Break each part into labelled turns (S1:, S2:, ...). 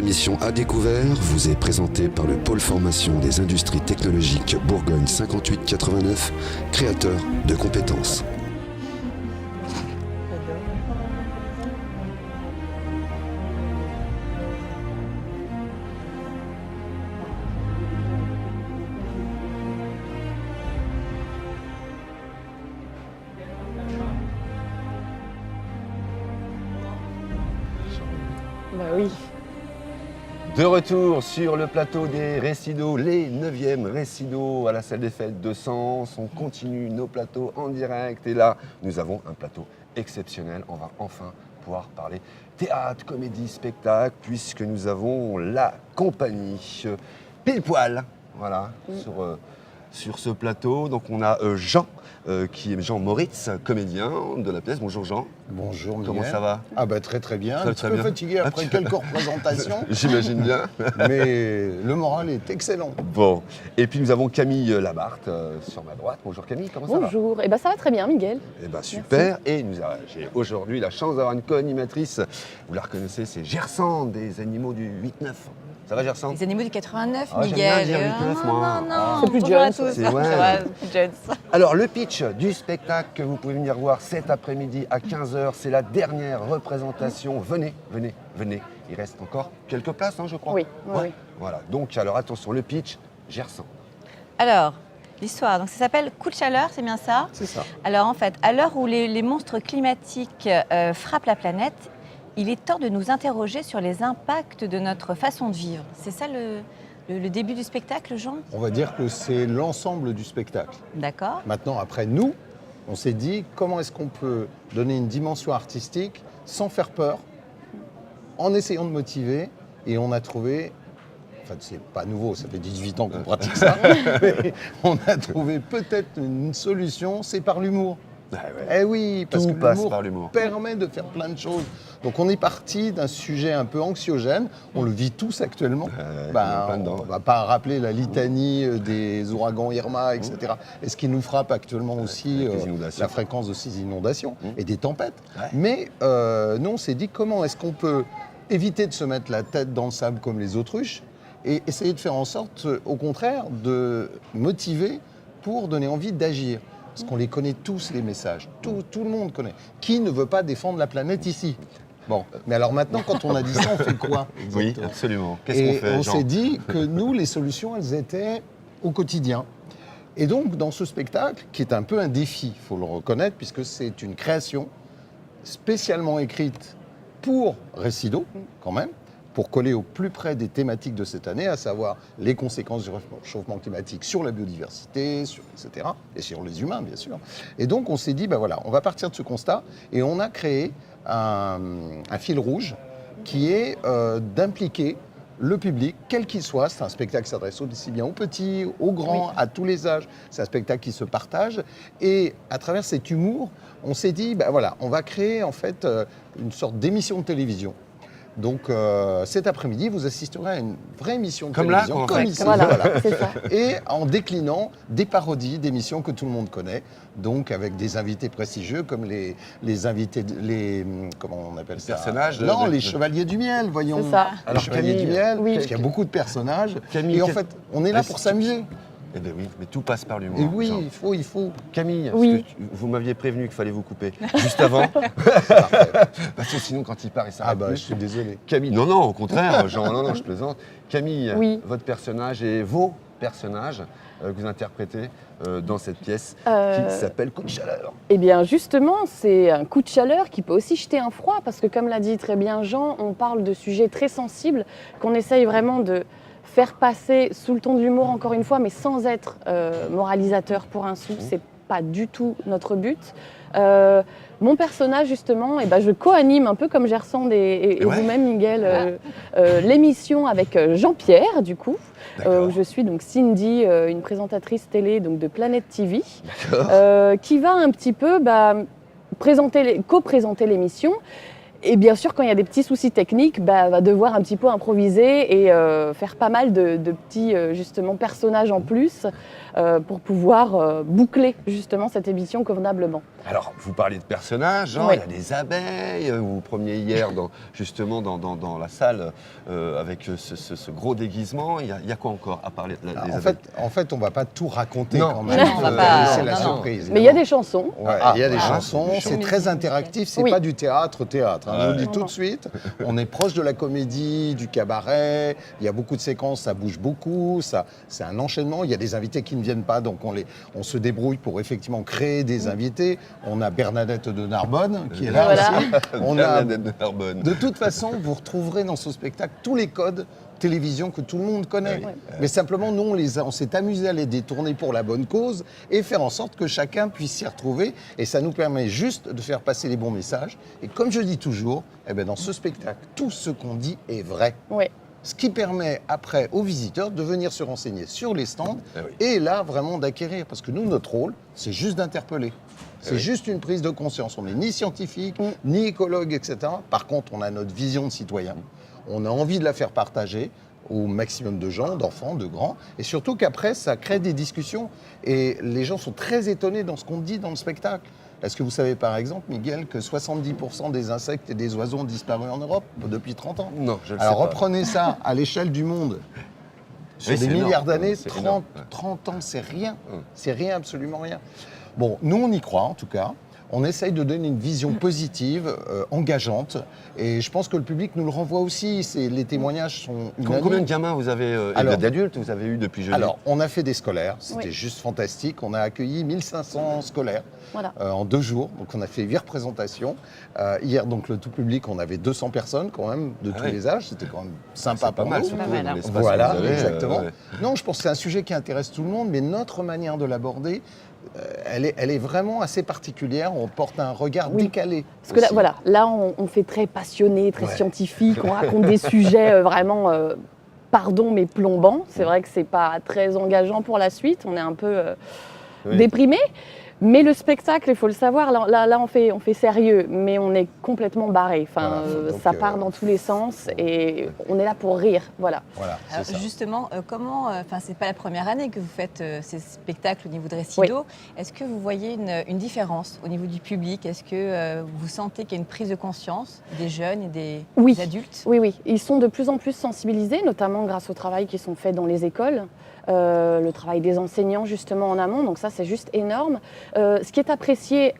S1: émission À Découvert vous est présentée par le pôle formation des industries technologiques Bourgogne 5889, créateur de compétences.
S2: Bah oui.
S3: De retour sur le plateau des Récidos, les 9e Récidos à la salle des fêtes de Sens. On continue nos plateaux en direct et là, nous avons un plateau exceptionnel. On va enfin pouvoir parler théâtre, comédie, spectacle, puisque nous avons la compagnie Pile Poil, voilà, sur ce plateau. Donc on a Jean, qui est Jean Moritz, comédien de la pièce. Bonjour Jean.
S4: Bonjour Miguel.
S3: Comment ça va?
S4: Ah bah très bien,
S3: Très,
S4: un
S3: très
S4: petit peu
S3: bien.
S4: fatigué après quelques représentations,
S3: J'imagine bien.
S4: mais le moral est excellent.
S3: Bon, et puis nous avons Camille Labarthe sur ma droite. Bonjour Camille, comment ça va?
S2: Bonjour. Eh ben ça va très bien, Miguel.
S3: Eh ben super. Et j'ai aujourd'hui la chance d'avoir une co-animatrice. Vous la reconnaissez, c'est Gersande des Animaux du 8-9. Ça va Gersande?
S5: Les animaux du 89,
S3: Ah, j'aime
S5: Miguel.
S3: bien dire 8-9, moi.
S5: Non,
S2: C'est plus
S5: bonjour à
S2: jeune,
S5: tous.
S3: c'est ouais.
S5: C'est plus jeune.
S3: Alors le pitch du spectacle que vous pouvez venir voir cet après-midi à 15h, c'est la dernière représentation. Venez. Il reste encore quelques places, hein, je crois.
S2: Oui, oui.
S3: Voilà, donc alors attention, le pitch, Gersande.
S5: Alors, l'histoire, donc ça s'appelle Coup de chaleur, c'est bien ça?
S4: C'est ça.
S5: Alors en fait, à l'heure où les monstres climatiques frappent la planète, il est temps de nous interroger sur les impacts de notre façon de vivre. C'est ça le début du spectacle, Jean?
S4: On va dire que c'est l'ensemble du spectacle.
S5: D'accord.
S4: Maintenant, après nous, on s'est dit comment est-ce qu'on peut donner une dimension artistique sans faire peur, en essayant de motiver, et on a trouvé, enfin c'est pas nouveau, ça fait 18 ans qu'on pratique ça, mais on a trouvé peut-être une solution, c'est par l'humour. Eh oui, parce
S3: Tout
S4: que
S3: passe
S4: l'humour
S3: par l'humour.
S4: permet de faire plein de choses. Donc on est parti d'un sujet un peu anxiogène, on le vit tous actuellement.
S3: on est plein dedans.
S4: On ne va pas rappeler la litanie des ouragans Irma, etc. Et ce qui nous frappe actuellement aussi,
S3: avec les inondations.
S4: la fréquence de ces inondations et des tempêtes.
S3: Ouais.
S4: Mais nous, on s'est dit comment est-ce qu'on peut éviter de se mettre la tête dans le sable comme les autruches et essayer de faire en sorte, au contraire, de motiver pour donner envie d'agir. Parce qu'on les connaît tous, les messages. Tout le monde connaît. Qui ne veut pas défendre la planète ici? Bon, mais alors maintenant, quand on a dit ça, on fait quoi?
S3: Oui,
S4: exactement?
S3: absolument. Qu'est-ce
S4: Et
S3: qu'on fait,
S4: on
S3: Jean?
S4: s'est dit que nous, les solutions, elles étaient au quotidien. Et donc, dans ce spectacle, qui est un peu un défi, il faut le reconnaître, puisque c'est une création spécialement écrite pour Récidos, quand même, pour coller au plus près des thématiques de cette année, à savoir les conséquences du réchauffement climatique sur la biodiversité, etc., et sur les humains, bien sûr. Et donc, on s'est dit, ben voilà, on va partir de ce constat, et on a créé un fil rouge qui est d'impliquer le public, quel qu'il soit. C'est un spectacle qui s'adresse aussi bien aux petits, aux grands, à tous les âges. C'est un spectacle qui se partage. Et à travers cet humour, on s'est dit, ben voilà, on va créer en fait une sorte d'émission de télévision. Donc cet après-midi, vous assisterez à une vraie émission de
S3: Comme là,
S4: télévision,
S3: en
S4: comme
S3: fait.
S4: ici,
S2: Voilà,
S4: voilà.
S2: c'est ça.
S4: Et en déclinant des parodies d'émissions que tout le monde connaît, donc avec des invités prestigieux comme les invités, comment on appelle ça?
S3: Personnages
S4: Non, les chevaliers du miel, voyons.
S2: C'est ça.
S4: Les
S3: Alors,
S4: chevaliers
S3: Camille,
S4: du miel,
S2: oui.
S4: parce qu'il y a beaucoup de personnages.
S3: Camille,
S4: et en fait, on est là pour s'amuser.
S3: Eh bien oui, mais tout passe par l'humour.
S4: Et oui,
S3: Jean.
S4: il faut.
S3: Camille,
S2: Oui.
S3: parce que vous m'aviez prévenu qu'il fallait vous couper juste avant. Parce que sinon, quand il part, il s'arrête
S4: Ah bah,
S3: plus.
S4: je suis désolé.
S3: Camille, non, au contraire, Jean, non, je plaisante. Camille,
S2: Oui.
S3: votre personnage et vos personnages que vous interprétez dans cette pièce
S2: Euh,
S3: qui s'appelle Coup de chaleur.
S2: Eh bien, justement, c'est un coup de chaleur qui peut aussi jeter un froid, parce que comme l'a dit très bien Jean, on parle de sujets très sensibles qu'on essaye vraiment de faire passer sous le ton de l'humour, encore une fois, mais sans être moralisateur pour un sou. C'est pas du tout notre but. Mon personnage, justement, je co-anime un peu comme Gersande et
S3: Ouais.
S2: vous-même, Miguel, l'émission avec Jean-Pierre, du coup.
S3: D'accord.
S2: Où je suis donc Cindy, une présentatrice télé donc de Planète TV, qui va un petit peu co-présenter l'émission. Et bien sûr, quand il y a des petits soucis techniques, va devoir un petit peu improviser et faire pas mal de petits justement personnages en plus. pour pouvoir boucler justement cette émission convenablement.
S3: Alors, vous parlez de personnages, hein,
S2: Oui.
S3: il y a des abeilles, vous vous promeniez hier justement dans la salle avec ce gros déguisement. Il y a quoi encore à parler des abeilles?
S4: En fait, on ne va pas tout raconter
S3: Non.
S4: quand même.
S5: Non, on va pas-
S4: C'est la
S5: non, non.
S4: surprise.
S2: Mais il y a des chansons.
S4: Ouais,
S3: Ah,
S4: il y a des
S3: voilà,
S4: chansons,
S3: c'est des
S4: c'est
S5: chansons.
S4: très interactif, c'est
S2: Oui.
S4: pas du théâtre. Hein. Je vous le dis
S2: Non,
S4: tout
S2: non.
S4: de suite, on est proche de la comédie, du cabaret, il y a beaucoup de séquences, ça bouge beaucoup, c'est un enchaînement, il y a des invités qui ne viennent pas, donc on se débrouille pour effectivement créer des invités. On a Bernadette de Narbonne qui est là
S2: Voilà.
S4: aussi. On a,
S3: Bernadette de Narbonne.
S4: de toute façon, vous retrouverez dans ce spectacle tous les codes télévision que tout le monde connaît.
S3: Oui.
S4: Mais simplement, nous, on s'est amusé à les détourner pour la bonne cause et faire en sorte que chacun puisse s'y retrouver. Et ça nous permet juste de faire passer les bons messages. Et comme je dis toujours, eh ben, dans ce spectacle, tout ce qu'on dit est vrai.
S2: Oui.
S4: Ce qui permet après aux visiteurs de venir se renseigner sur les stands
S3: Eh oui.
S4: et là vraiment d'acquérir. Parce que nous, notre rôle, c'est juste d'interpeller. C'est
S3: oui.
S4: juste une prise de conscience. On n'est ni scientifique, ni écologue, etc. Par contre, on a notre vision de citoyen. On a envie de la faire partager au maximum de gens, d'enfants, de grands. Et surtout qu'après, ça crée des discussions. Et les gens sont très étonnés dans ce qu'on dit dans le spectacle. Est-ce que vous savez par exemple, Miguel, que 70% des insectes et des oiseaux ont disparu en Europe depuis 30 ans?
S3: Non, je le sais
S4: Alors
S3: pas.
S4: reprenez ça à l'échelle du monde. Sur
S3: Oui,
S4: des
S3: c'est
S4: milliards
S3: énorme.
S4: d'années,
S3: C'est
S4: 30,
S3: énorme, ouais.
S4: 30 ans, c'est rien.
S3: Hum.
S4: C'est rien, absolument rien. Bon, nous, on y croit en tout cas. On essaye de donner une vision positive, engageante. Et je pense que le public nous le renvoie aussi. Les témoignages sont unanimes.
S3: Combien de gamins vous avez, et
S4: Alors-
S3: d'adultes vous avez eu depuis jeudi?
S4: Alors, on a fait des scolaires, c'était
S2: Oui.
S4: juste fantastique. On a accueilli 1500 scolaires
S2: Voilà.
S4: en 2 jours. Donc, on a fait 8 représentations. Hier, donc, le tout public, on avait 200 personnes quand même, de tous
S3: oui.
S4: les âges. C'était quand même sympa
S3: c'est pas
S4: pour
S3: mal,
S4: nous.
S3: surtout
S5: Pas mal,
S3: dans
S5: hein.
S3: l'espace
S4: Voilà,
S3: que vous avez,
S4: exactement.
S3: ouais.
S4: Non, je pense que c'est un sujet qui intéresse tout le monde, mais notre manière de l'aborder, elle est vraiment assez particulière. On porte un regard
S2: Oui.
S4: décalé.
S2: Parce que là,
S4: aussi.
S2: voilà, là on fait très passionné, très
S4: Ouais.
S2: scientifique, on raconte des sujets vraiment, pardon, mais plombants. C'est vrai que c'est pas très engageant pour la suite, on est un peu
S3: Oui.
S2: déprimé. Mais le spectacle, il faut le savoir, là on fait sérieux, mais on est complètement barré. Enfin,
S4: Voilà, donc,
S2: ça part dans tous les sens et on est là pour rire. Voilà.
S4: Voilà, c'est
S5: Alors,
S4: ça.
S5: justement, comment, enfin, c'est pas la première année que vous faites ces spectacles au niveau de Récido. Est-ce que vous voyez une différence au niveau du public? Est-ce que vous sentez qu'il y a une prise de conscience des jeunes et des
S2: Oui.
S5: adultes?
S2: Oui, oui, ils sont de plus en plus sensibilisés, notamment grâce au travail qui sont faits dans les écoles, le travail des enseignants justement en amont, donc ça c'est juste énorme. Ce qui est apprécié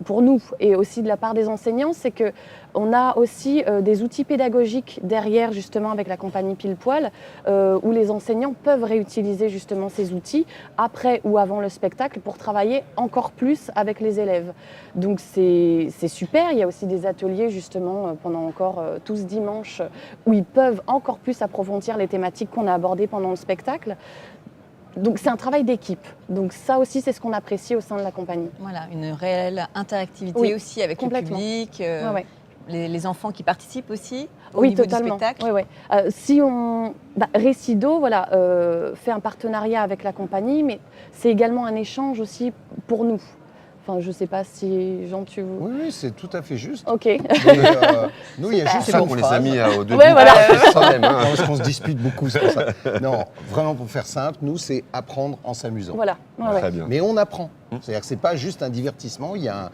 S2: pour nous et aussi de la part des enseignants, c'est qu'on a aussi des outils pédagogiques derrière justement avec la compagnie Pile Poil, où les enseignants peuvent réutiliser justement ces outils après ou avant le spectacle pour travailler encore plus avec les élèves. Donc c'est super, il y a aussi des ateliers justement pendant encore tout ce dimanche où ils peuvent encore plus approfondir les thématiques qu'on a abordées pendant le spectacle. Donc c'est un travail d'équipe. Donc ça aussi c'est ce qu'on apprécie au sein de la compagnie.
S5: Voilà, une réelle interactivité
S2: Oui,
S5: aussi avec le
S2: complètement.
S5: public,
S2: Ouais, ouais.
S5: les enfants qui participent aussi au
S2: Oui,
S5: niveau
S2: totalement.
S5: du spectacle.
S2: Ouais, ouais. Si on, Récido, voilà, fait un partenariat avec la compagnie, mais c'est également un échange aussi pour nous. Enfin, je ne sais pas si Jean, tu.
S4: Oui, oui, c'est tout à fait juste.
S2: Ok.
S4: Mais, nous, il y a
S3: C'est
S4: juste
S3: ça
S4: une
S3: qu'on les
S4: phrase.
S3: a mis au début.
S2: Ouais, voilà.
S3: Quand même, hein.
S4: Non, parce qu'on se dispute beaucoup, c'est pour ça. Non, vraiment pour faire simple, nous, c'est apprendre en s'amusant.
S2: Voilà. Ouais, ouais.
S3: Très bien.
S4: Mais on apprend. C'est-à-dire que c'est pas juste un divertissement, il y a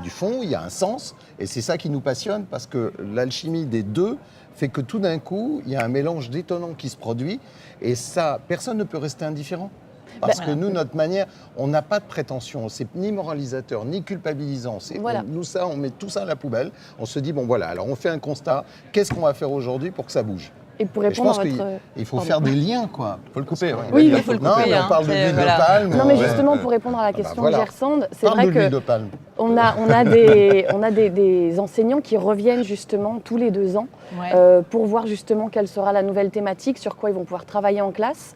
S4: du fond, il y a un sens, et c'est ça qui nous passionne, parce que l'alchimie des deux fait que tout d'un coup, il y a un mélange détonnant qui se produit, et ça, personne ne peut rester indifférent. Parce que nous, notre manière, on n'a pas de prétention, c'est ni moralisateur, ni culpabilisant.
S2: Voilà.
S4: On met tout ça à la poubelle, on se dit, bon voilà, alors on fait un constat, qu'est-ce qu'on va faire aujourd'hui pour que ça bouge?
S2: Et pour
S4: Et je
S2: répondre
S4: pense
S2: à
S4: qu'il
S2: votre.
S4: il faut
S2: Pardon.
S4: faire des liens, quoi.
S3: Faut le couper. hein.
S2: Oui,
S5: il faut le
S4: Non,
S5: couper,
S4: mais
S5: hein.
S4: on parle de
S5: C'est-
S4: l'huile
S5: voilà.
S4: de palme.
S2: Non, mais
S3: Ouais.
S2: justement, pour répondre à la
S4: bah
S2: question
S4: voilà.
S2: de Gersande, c'est
S4: Parle
S2: vrai
S4: de l'huile
S2: que
S4: de palme.
S2: on a des enseignants qui reviennent justement tous les 2 ans
S5: Ouais.
S2: pour voir justement quelle sera la nouvelle thématique, sur quoi ils vont pouvoir travailler en classe,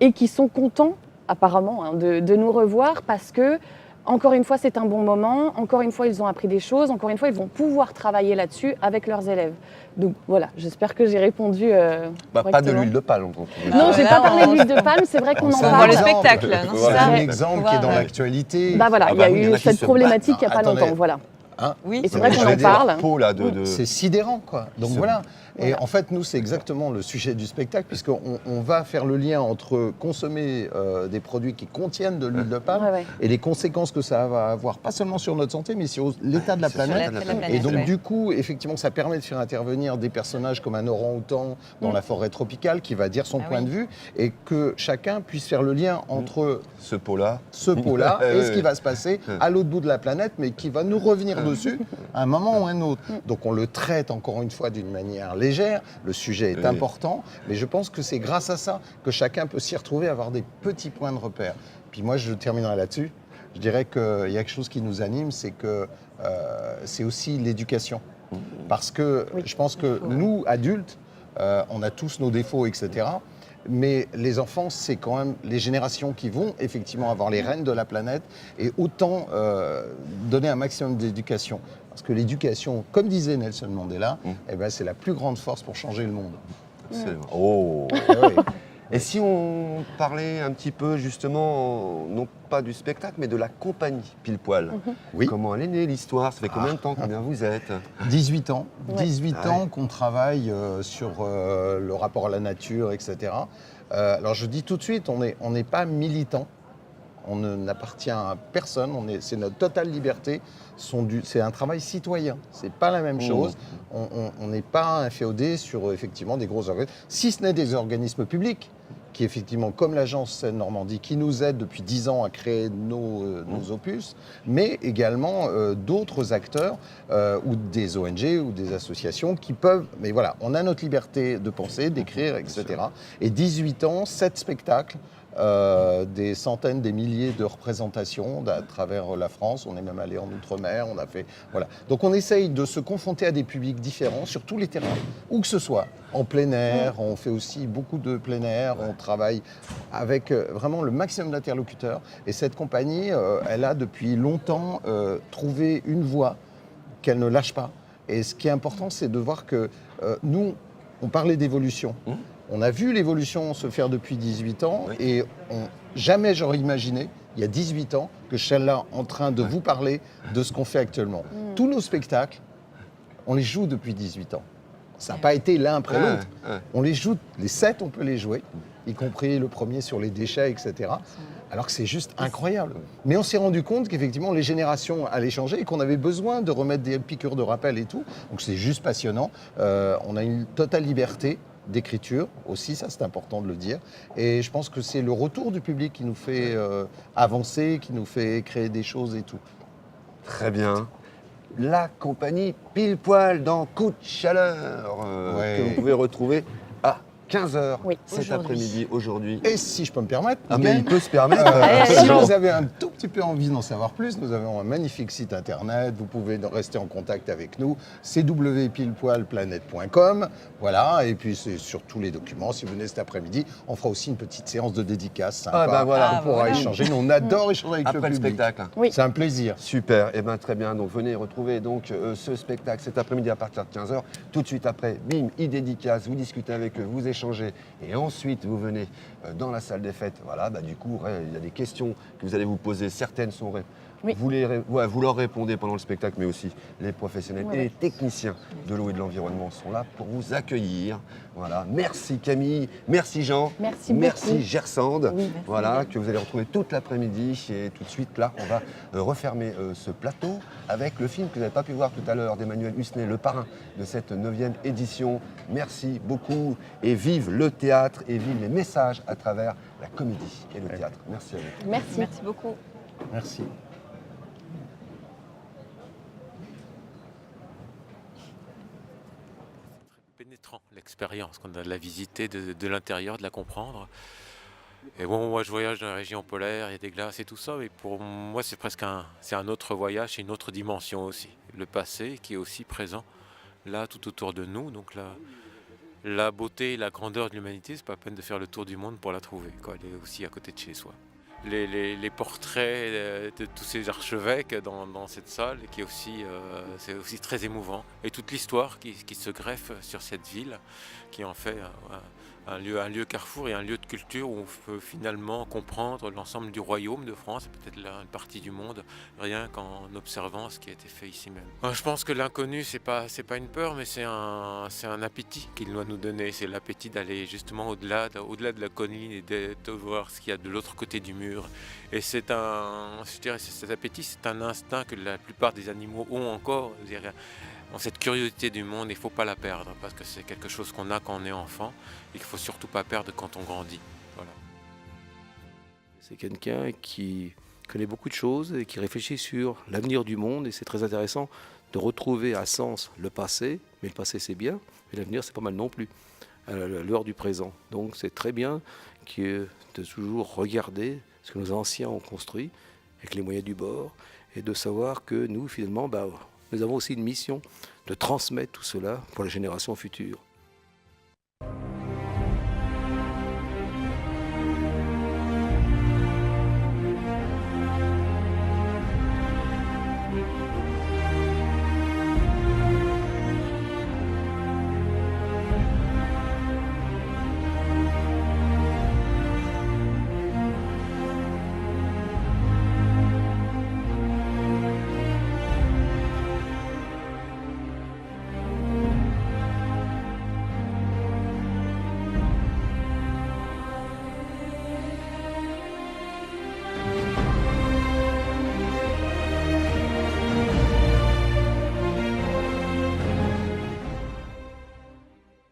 S2: et qui sont contents, apparemment, hein, de nous revoir parce que, encore une fois, c'est un bon moment, encore une fois, ils ont appris des choses, encore une fois, ils vont pouvoir travailler là-dessus avec leurs élèves. Donc voilà, j'espère que j'ai répondu
S3: Pas de
S2: correctement.
S3: l'huile de palme. Donc.
S2: Non, j'ai
S5: Là,
S2: pas parlé
S5: on-
S2: d'huile de palme, c'est vrai qu'on en
S4: C'est
S5: On
S4: un
S5: voit le
S2: parle.
S4: exemple.
S5: spectacle, non, c'est
S4: Voilà,
S5: ça
S4: un exemple qui est dans
S5: Ouais.
S4: l'actualité.
S2: Bah voilà,
S3: Ah
S2: il y a
S3: bah oui, il y en
S2: eu
S3: a qui
S2: cette
S3: se
S2: problématique
S4: battent.
S2: il n'y a pas
S4: Attendez.
S2: longtemps, voilà.
S4: Hein
S5: Oui,
S2: Et c'est vrai
S3: Je
S2: qu'on
S3: vais
S2: en
S3: dire,
S2: parle.
S3: peau, là, de...
S4: C'est sidérant, quoi. Donc
S3: Qui se-
S4: voilà. Et
S2: Voilà.
S4: en fait, nous, c'est exactement le sujet du spectacle, puisqu'on va faire le lien entre consommer des produits qui contiennent de l'huile de palme
S2: Ouais.
S4: et les conséquences que ça va avoir, pas seulement sur notre santé, mais sur l'état de la
S3: C'est sur
S4: planète.
S3: l'état de la
S4: Et donc,
S5: ouais.
S4: du coup, effectivement, ça permet de faire intervenir des personnages comme un orang-outan dans la forêt tropicale qui va dire son
S5: Ah
S4: point
S5: oui.
S4: de vue et que chacun puisse faire le lien entre
S3: Ce pot-là.
S4: ce pot-là et ce
S3: Ouais.
S4: qui va se passer à l'autre bout de la planète, mais qui va nous revenir dessus à un moment ou à un autre. Donc, on le traite encore une fois d'une manière légère. Le sujet est
S3: Oui.
S4: important, mais je pense que c'est grâce à ça que chacun peut s'y retrouver, avoir des petits points de repère. Puis moi, je terminerai là-dessus. Je dirais qu'il y a quelque chose qui nous anime, c'est que c'est aussi l'éducation. Parce que
S2: Oui.
S4: je pense que nous, adultes, on a tous nos défauts, etc. Mais les enfants, c'est quand même les générations qui vont effectivement avoir les rênes de la planète et autant donner un maximum d'éducation. Parce que l'éducation, comme disait Nelson Mandela, eh ben, c'est la plus grande force pour changer le monde.
S3: C'est- Oh.
S4: Eh oui.
S3: Et si on parlait un petit peu justement, non pas du spectacle, mais de la compagnie Pile Poil.
S4: Oui.
S3: Comment elle est née l'histoire? Ça fait combien de temps, combien vous êtes?
S4: 18 ans.
S2: Ouais.
S4: 18
S3: Ah ouais.
S4: ans qu'on travaille sur le rapport à la nature, etc. Alors je dis tout de suite, on n'est pas militant. On n'appartient à personne. C'est notre totale liberté. C'est un travail citoyen. C'est pas la même chose. On n'est pas inféodé sur effectivement des gros organismes, si ce n'est des organismes publics qui effectivement, comme l'agence Seine-Normandie, qui nous aide depuis 10 ans à créer nos opus, mais également d'autres acteurs ou des ONG ou des associations qui peuvent... Mais voilà, on a notre liberté de penser, d'écrire, etc. Et 18 ans, 7 spectacles, des centaines, des milliers de représentations à travers la France. On est même allé en Outre-mer, on a fait... Voilà. Donc on essaye de se confronter à des publics différents sur tous les terrains, où que ce soit. En plein air, on fait aussi beaucoup de plein air, on travaille avec vraiment le maximum d'interlocuteurs. Et cette compagnie, elle a depuis longtemps trouvé une voie qu'elle ne lâche pas. Et ce qui est important, c'est de voir que nous, on parlait d'évolution. On a vu l'évolution se faire depuis 18 ans et jamais j'aurais imaginé, il y a 18 ans, que je serais là en train de vous parler de ce qu'on fait actuellement. Tous nos spectacles, on les joue depuis 18 ans. Ça n'a pas été l'un après l'autre. On les joue, les 7, on peut les jouer, y compris le premier sur les déchets, etc. Alors que c'est juste incroyable. Mais on s'est rendu compte qu'effectivement, les générations allaient changer et qu'on avait besoin de remettre des piqûres de rappel et tout. Donc c'est juste passionnant. On a une totale liberté d'écriture aussi, ça c'est important de le dire. Et je pense que c'est le retour du public qui nous fait avancer, qui nous fait créer des choses et tout.
S3: Très bien. La compagnie Pile Poil dans Coup de chaleur,
S4: Ouais.
S3: que vous pouvez retrouver à 15h
S2: Oui.
S3: cet
S5: Aujourd'hui.
S3: après-midi, aujourd'hui.
S4: Et si je peux me permettre,
S3: Ah mais
S4: Miguel,
S3: il peut se permettre.
S4: si
S3: Jean.
S4: vous avez un tout petit peu envie d'en savoir plus, nous avons un magnifique site internet. Vous pouvez rester en contact avec nous. www.pilepoilplanète.com. Voilà. Et puis c'est sur tous les documents. Si vous venez cet après-midi, on fera aussi une petite séance de dédicace sympa.
S3: Ah ben voilà.
S4: On pourra
S5: voilà.
S4: échanger. Nous, on adore échanger avec
S3: Après
S4: le
S3: le
S4: public.
S3: spectacle.
S2: Oui.
S4: C'est un plaisir.
S3: Super, et bien très bien. Donc venez retrouver donc ce spectacle cet après-midi à partir de 15h. Tout de suite après, bim, dédicace, vous discutez avec eux, vous échangez, et ensuite vous venez dans la salle des fêtes. Voilà, bah, du coup, il y a des questions que vous allez vous poser. Certaines sont
S2: Oui.
S3: vous leur répondez pendant le spectacle, mais aussi les professionnels et les techniciens de l'eau et de l'environnement sont là pour vous accueillir. Voilà, merci Camille, merci Jean,
S2: Merci
S3: merci
S2: beaucoup.
S3: Gersande.
S2: Oui.
S3: Voilà, que vous allez retrouver toute l'après-midi. Et tout de suite, là, on va refermer ce plateau avec le film que vous n'avez pas pu voir tout à l'heure d'Emmanuel Hussenet, le parrain de cette 9e édition. Merci beaucoup et vive le théâtre et vive les messages à travers la comédie et le théâtre. Merci à vous.
S2: Merci.
S5: Merci beaucoup.
S4: Merci.
S6: Pénétrant l'expérience, qu'on a de la visiter de l'intérieur, de la comprendre. Et bon, moi je voyage dans la région polaire, il y a des glaces et tout ça, mais pour moi c'est presque un autre voyage, c'est une autre dimension aussi. Le passé qui est aussi présent là tout autour de nous, donc la beauté et la grandeur de l'humanité, c'est pas la peine de faire le tour du monde pour la trouver, quoi. Elle est aussi à côté de chez soi. Les portraits de tous ces archevêques dans cette salle, qui est aussi, c'est aussi très émouvant. Et toute l'histoire qui se greffe sur cette ville, qui en fait un lieu carrefour et un lieu de culture où on peut finalement comprendre l'ensemble du royaume de France, et peut-être une partie du monde, rien qu'en observant ce qui a été fait ici même. Je pense que l'inconnu, c'est pas une peur, mais c'est un appétit qu'il doit nous donner. C'est l'appétit d'aller justement au-delà de la colline et de voir ce qu'il y a de l'autre côté du mur. Et cet appétit, c'est un instinct que la plupart des animaux ont encore. Cette curiosité du monde, il ne faut pas la perdre, parce que c'est quelque chose qu'on a quand on est enfant et qu'il ne faut surtout pas perdre quand on grandit. Voilà.
S7: C'est quelqu'un qui connaît beaucoup de choses et qui réfléchit sur l'avenir du monde, et c'est très intéressant de retrouver à Sens le passé, mais le passé c'est bien, mais l'avenir c'est pas mal non plus, à l'heure du présent. Donc c'est très bien de toujours regarder ce que nos anciens ont construit avec les moyens du bord, et de savoir que nous finalement, nous avons aussi une mission de transmettre tout cela pour les générations futures.